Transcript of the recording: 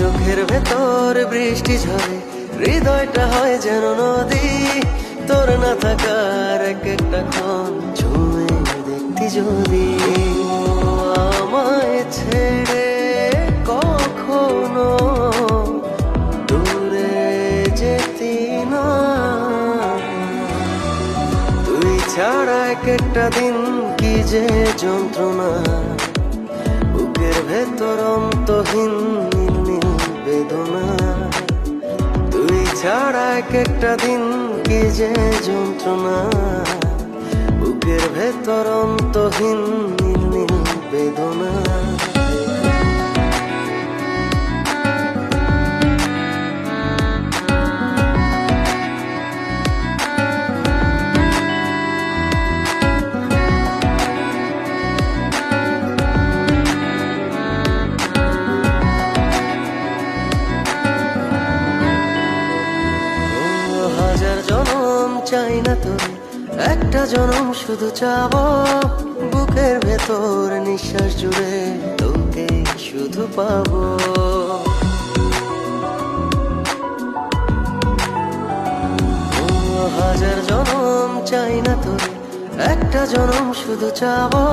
চোখের ভেতর বৃষ্টি ঝরে, হৃদয়টা হয় যেন নদী। তোর না থাকার এক একটা ক্ষণ ছুঁয়ে দেখতি যদি। আমায় ছেড়ে কখনো দূরে যেতি না, তুই ছাড়া এক একটা দিন কি যে যন্ত্রণা। বুকের ভেতর অন্তহীন নীল নীল বেদনা, তুই ছাড়া এক একটা দিন কি যে যন্ত্রণা। বুকের ভেতর অন্তহীন নীল নীল বেদনা। হাজার জনম চাই না তোরে, একটা জনম শুধু চাবো। বুকের ভেতর নিঃশ্বাস জুড়ে তোকে শুধু পাবো। হাজার জনম চাই না তোরে, একটা জনম শুধু চাবো।